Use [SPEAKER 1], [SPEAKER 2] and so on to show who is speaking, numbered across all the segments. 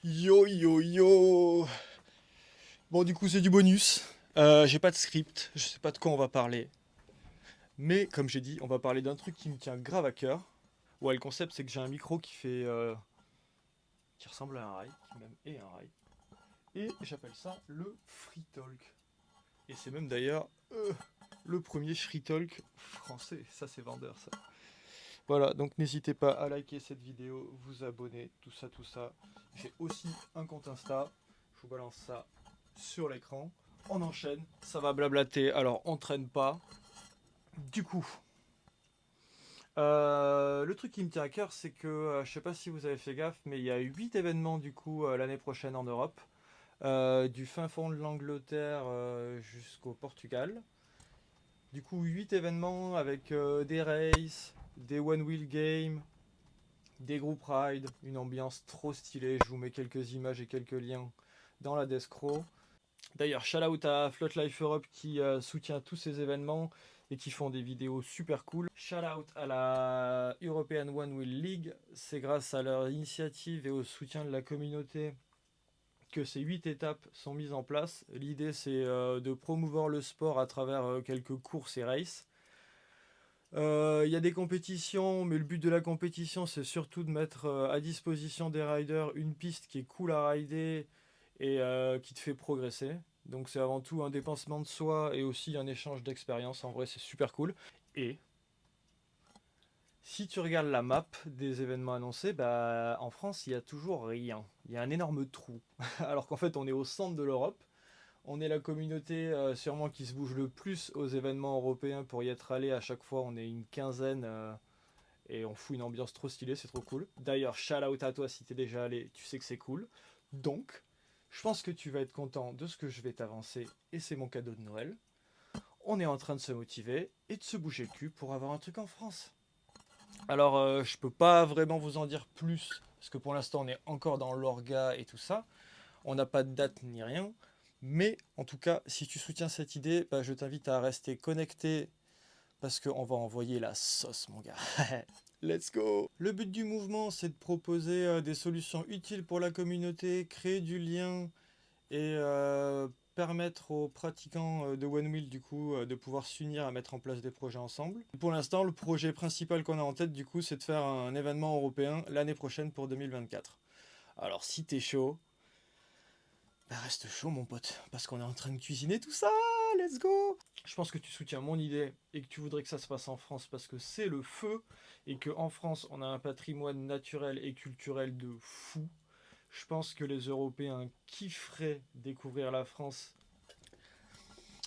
[SPEAKER 1] Yo yo yo. Bon, du coup, c'est du bonus. J'ai pas de script, je sais pas de quoi on va parler. Mais comme j'ai dit, on va parler d'un truc qui me tient grave à cœur. Ouais, le concept, c'est que j'ai un micro qui ressemble à un rail, qui même est un rail. Et j'appelle ça le Free Talk. Et c'est même d'ailleurs le premier Free Talk français. Ça, c'est vendeur, ça. Voilà, donc n'hésitez pas à liker cette vidéo, vous abonner, tout ça, tout ça. J'ai aussi un compte Insta. Je vous balance ça sur l'écran. On enchaîne, ça va blablater, alors on traîne pas. Du coup, le truc qui me tient à cœur, c'est que je sais pas si vous avez fait gaffe, mais il y a 8 événements du coup l'année prochaine en Europe, du fin fond de l'Angleterre jusqu'au Portugal. Du coup, 8 événements avec des races, des one wheel games, des groupes ride, une ambiance trop stylée. Je vous mets quelques images et quelques liens dans la Descro. D'ailleurs, shout out à Float Life Europe qui soutient tous ces événements et qui font des vidéos super cool. Shout out à la European One Wheel League. C'est grâce à leur initiative et au soutien de la communauté que ces 8 étapes sont mises en place. L'idée, c'est de promouvoir le sport à travers quelques courses et races. Il y a des compétitions, mais le but de la compétition, c'est surtout de mettre à disposition des riders une piste qui est cool à rider et qui te fait progresser. Donc c'est avant tout un dépensement de soi et aussi un échange d'expérience. En vrai, c'est super cool. Et si tu regardes la map des événements annoncés, bah, en France, il y a toujours rien. Il y a un énorme trou. Alors qu'en fait, on est au centre de l'Europe. On est la communauté sûrement qui se bouge le plus aux événements européens pour y être allé. À chaque fois, on est une quinzaine. Et on fout une ambiance trop stylée, c'est trop cool. D'ailleurs, shout out à toi si t'es déjà allé, tu sais que c'est cool. Donc, je pense que tu vas être content de ce que je vais t'avancer et c'est mon cadeau de Noël. On est en train de se motiver et de se bouger le cul pour avoir un truc en France. Alors, je peux pas vraiment vous en dire plus parce que pour l'instant, on est encore dans l'orga et tout ça. On n'a pas de date ni rien. Mais en tout cas, si tu soutiens cette idée, bah, je t'invite à rester connecté parce qu'on va envoyer la sauce, mon gars. Let's go. Le but du mouvement, c'est de proposer des solutions utiles pour la communauté, créer du lien et permettre aux pratiquants de One Wheel du coup de pouvoir s'unir à mettre en place des projets ensemble. Pour l'instant, le projet principal qu'on a en tête du coup, c'est de faire un événement européen l'année prochaine pour 2024. Alors si t'es chaud, bah reste chaud mon pote, parce qu'on est en train de cuisiner tout ça, let's go. Je pense que tu soutiens mon idée et que tu voudrais que ça se passe en France parce que c'est le feu et qu'en France on a un patrimoine naturel et culturel de fou. Je pense que les Européens kifferaient découvrir la France.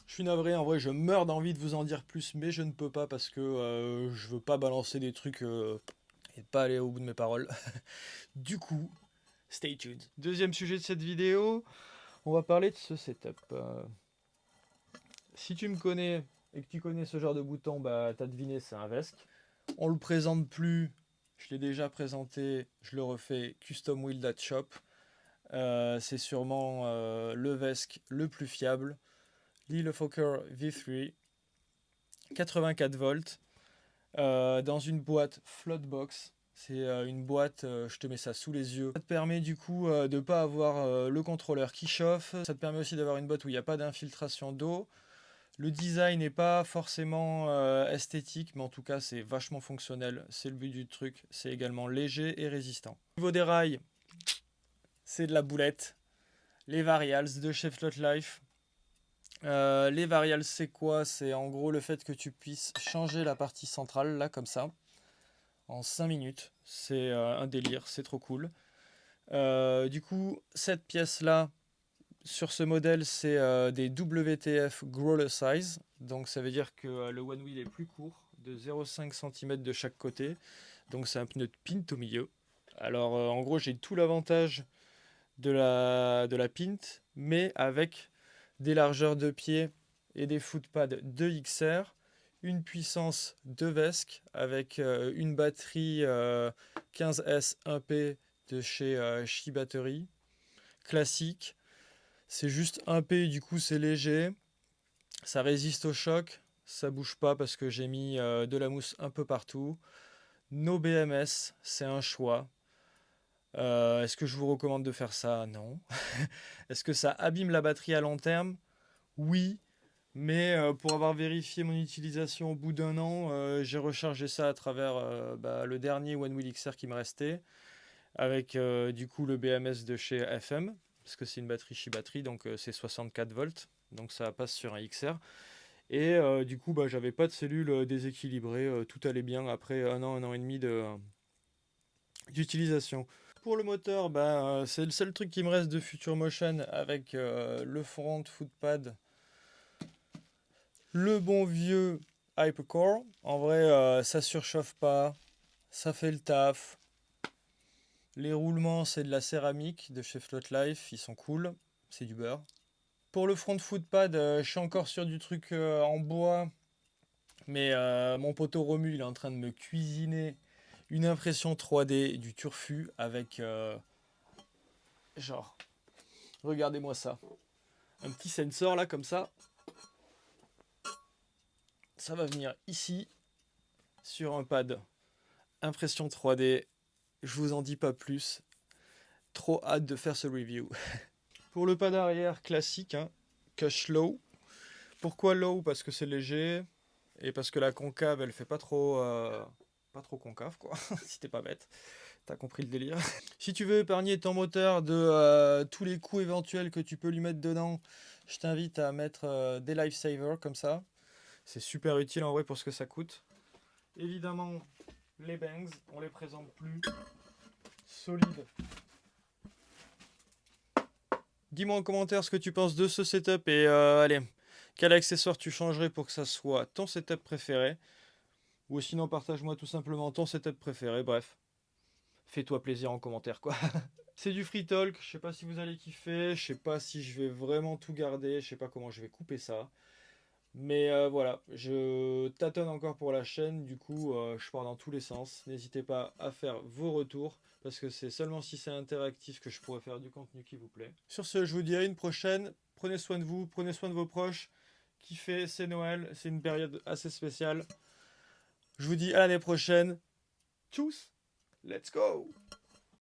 [SPEAKER 1] Je suis navré, en vrai je meurs d'envie de vous en dire plus mais je ne peux pas parce que je veux pas balancer des trucs et pas aller au bout de mes paroles. Du coup, stay tuned. Deuxième sujet de cette vidéo, on va parler de ce setup. Si tu me connais et que tu connais ce genre de bouton, bah t'as deviné, c'est un Vesque. On le présente plus, je l'ai déjà présenté, je le refais, Custom Wheel Shop. C'est sûrement le Vesque le plus fiable. Lille Fokker V3, 84 volts, dans une boîte Floatbox. C'est une boîte, je te mets ça sous les yeux. Ça te permet du coup de ne pas avoir le contrôleur qui chauffe. Ça te permet aussi d'avoir une boîte où il n'y a pas d'infiltration d'eau. Le design n'est pas forcément esthétique, mais en tout cas c'est vachement fonctionnel. C'est le but du truc. C'est également léger et résistant. Au niveau des rails, c'est de la boulette. Les Varials de chez Float Life. Les Varials, c'est quoi? C'est en gros le fait que tu puisses changer la partie centrale, là, comme ça, en 5 minutes. C'est un délire, c'est trop cool. Du coup, cette pièce-là, sur ce modèle, c'est des WTF Growler Size. Donc ça veut dire que le one wheel est plus court, de 0,5 cm de chaque côté. Donc c'est un pneu de pint au milieu. Alors en gros, j'ai tout l'avantage de la pint, mais avec des largeurs de pied et des footpads de XR, une puissance de Vesque avec une batterie 15S 1P de chez Qi Battery, classique. C'est juste 1P, du coup c'est léger, ça résiste au choc, ça bouge pas parce que j'ai mis de la mousse un peu partout. No BMS, c'est un choix. Est-ce que je vous recommande de faire ça? Non. Est-ce que ça abîme la batterie à long terme? Oui. Mais pour avoir vérifié mon utilisation au bout d'un an, j'ai rechargé ça à travers le dernier One Wheel XR qui me restait, avec du coup le BMS de chez FM, parce que c'est une batterie Shibatri, donc c'est 64 volts, donc ça passe sur un XR. Et du coup, j'avais pas de cellules déséquilibrées, tout allait bien après un an et demi d'utilisation. Pour le moteur, c'est le seul truc qui me reste de Future Motion avec le front footpad, le bon vieux Hypercore. En vrai, ça surchauffe pas, ça fait le taf. Les roulements, c'est de la céramique de chez Float Life, ils sont cool, c'est du beurre. Pour le front footpad, je suis encore sur du truc en bois, mais mon poteau Romu, il est en train de me cuisiner une impression 3D du turfu avec genre, regardez-moi ça, un petit sensor là comme ça. Ça va venir ici sur un pad impression 3D. Je vous en dis pas plus. Trop hâte de faire ce review. Pour le pad arrière classique, hein, cache low. Pourquoi low? Parce que c'est léger et parce que la concave elle fait pas trop concave quoi. Si t'es pas bête, t'as compris le délire. Si tu veux épargner ton moteur de tous les coups éventuels que tu peux lui mettre dedans, je t'invite à mettre des lifesavers comme ça. C'est super utile en vrai pour ce que ça coûte. Évidemment, les bangs, on les présente plus. Solides. Dis-moi en commentaire ce que tu penses de ce setup et allez, quel accessoire tu changerais pour que ça soit ton setup préféré. Ou sinon partage-moi tout simplement ton setup préféré, bref. Fais-toi plaisir en commentaire quoi. C'est du free talk, je sais pas si vous allez kiffer, je sais pas si je vais vraiment tout garder, je sais pas comment je vais couper ça. Mais voilà, je tâtonne encore pour la chaîne, du coup je pars dans tous les sens. N'hésitez pas à faire vos retours, parce que c'est seulement si c'est interactif que je pourrai faire du contenu qui vous plaît. Sur ce, je vous dis à une prochaine, prenez soin de vous, prenez soin de vos proches, kiffez, c'est Noël, c'est une période assez spéciale. Je vous dis à l'année prochaine, tchuss, let's go!